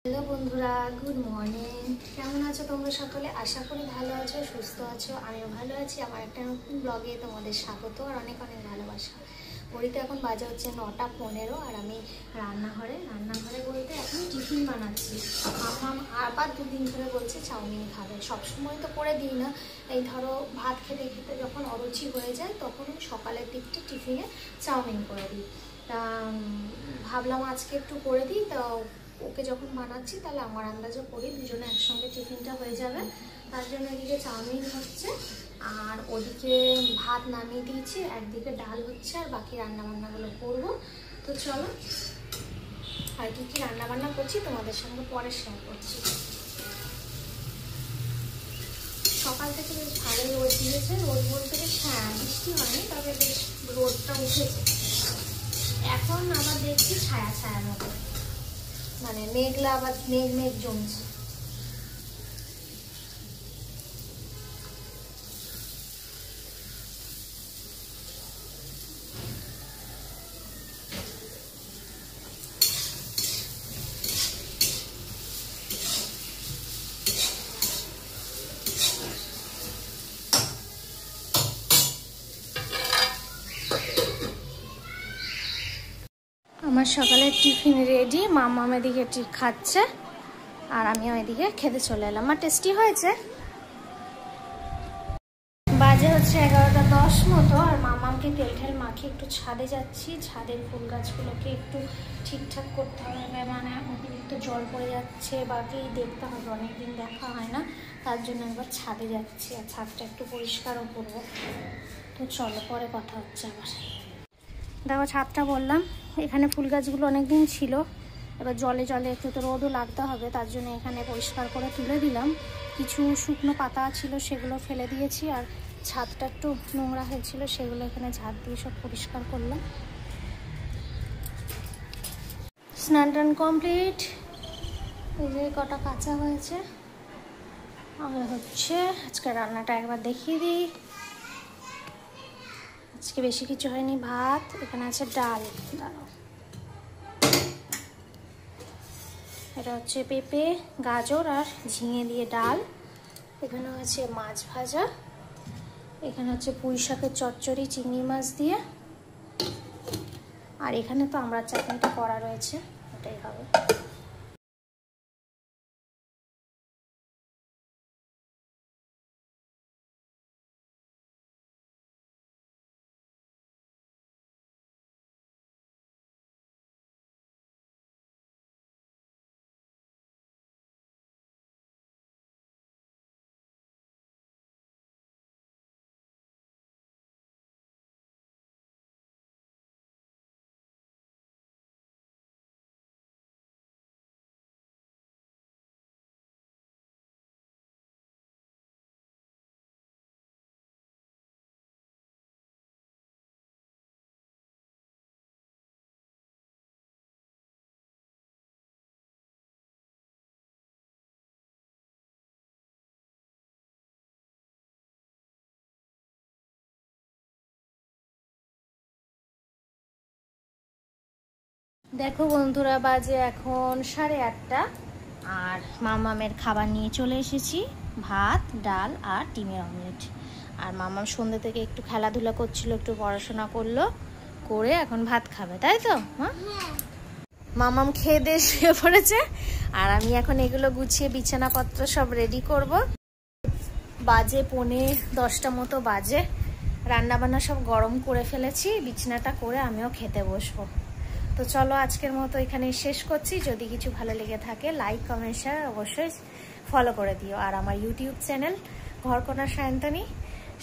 Hello বন্ধুরা, good morning. কেমন আছো তোমরা সকলে? আশা করি ভালো আছো, সুস্থ আছো। আমিও ভালো আছি। আমার একটা নতুন ব্লগে তোমাদের স্বাগত আর অনেক অনেক ভালোবাসা। ঘড়িতে এখন বাজে হচ্ছে 9:15 আর আমি রান্নাঘরে বলতে এখন টিফিন বানাচ্ছি। মাম্মাম আবার দুদিন ধরে বলছে চাউমিন খাবে। সবসময় তো করে দিই না, এই ধরো ভাত খেতে খেতে যখন অরুচি হয়ে যায় তখন সকালের দিকটা টিফিনে চাউমিন করে দিই। তা ভাবলাম আজকে একটু করে দিই। তা ওকে যখন বানাচ্ছি তাহলে আমার আন্দাজে করি, দুজনে একসঙ্গে টিফিনটা হয়ে যাবে। তার জন্য এদিকে চাউমিন হচ্ছে আর ওদিকে ভাত নামিয়ে দিয়েছি, একদিকে ডাল হচ্ছে আর বাকি রান্নাবান্নাগুলো করবো। তো চলো, আর কি কি রান্নাবান্না করছি তোমাদের সঙ্গে পরে শেয়ার করছি। সকাল থেকে বেশ ভালোই রোদ দিয়েছে। রোদ বলতে বেশ বৃষ্টি হয়নি, তবে বেশ রোদটা উঠেছে। এখন আবার দেখছি ছায়া ছায়া মতো, মানে মেঘলা আবার মেঘ জমছে। আমার সকালের টিফিন রেডি, মাম্মাম এদিকে খাচ্ছে আর আমিও এদিকে খেতে চলে এলাম। আর টেস্টি হয়েছে। বাজে হচ্ছে 11:10 মতো আর মাম্মামকে তেল ঠেল মাখিয়ে একটু ছাদে যাচ্ছি। ছাদের ফুল গাছগুলোকে একটু ঠিকঠাক করতে হবে, মানে অতিরিক্ত জল পড়ে যাচ্ছে, বাকি দেখতে হবে, অনেকদিন দেখা হয় না, তার জন্য একবার ছাদে যাচ্ছি আর ছাদটা একটু পরিষ্কারও করবো। তো চলো, পরে কথা হচ্ছে আবার। দেখো ছাদটা বললাম, এখানে ফুল গাছগুলো অনেকদিন ছিল, এবার জলে জলে একটু তো রোদও লাগতে হবে, তার জন্য এখানে পরিষ্কার করে তুলে দিলাম। কিছু শুকনো পাতা ছিল সেগুলো ফেলে দিয়েছি আর ছাদটা একটু নোংরা হয়েছিল সেগুলো এখানে ঝাড় দিয়ে সব পরিষ্কার করলাম। স্নান টান কমপ্লিট। এই যে কটা কাঁচা হয়েছে। আর হচ্ছে আজকে রান্নাটা একবার দেখিয়ে দিই। আজকে বেশি কিছু হয়নি, ভাত, এখানে আছে ডাল, দাঁড়াও, এটা হচ্ছে পেঁপে, গাজর আর ঝিঙে দিয়ে ডাল। এখানে আছে মাছ ভাজা, এখানে হচ্ছে পুঁই শাকের চচ্চড়ি চিংড়ি মাছ দিয়ে, আর এখানে তো আমরা চাটনিটা করা রয়েছে, ওটাই হবে। দেখো বন্ধুরা, বাজে এখন 8:30 আর মামামের খাবার নিয়ে চলে এসেছি, ভাত, ডাল আর ডিমের অমলেট। আর মামাম সন্ধ্যে থেকে একটু খেলাধুলা করছিল, একটু পড়াশোনা করলো, করে এখন ভাত খাবে, তাই তো? হ্যাঁ, মামাম খেয়ে দিয়ে শুয়ে পড়েছে আর আমি এখন এগুলো গুছিয়ে বিছানাপত্র সব রেডি করব। বাজে 9:45 মতো বাজে। রান্নাবান্না সব গরম করে ফেলেছি, বিছানাটা করে আমিও খেতে বসবো। তো চলো, আজকের মতো এখানেই শেষ করছি। যদি কিছু ভালো লেগে থাকে লাইক কমেন্ট শেয়ার অবশ্যই ফলো করে দিও, আর আমার ইউটিউব চ্যানেল ঘরকন্যা সায়ন্তনী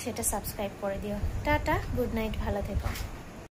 সেটা সাবস্ক্রাইব করে দিও। টাটা, গুড নাইট, ভালো থেকো।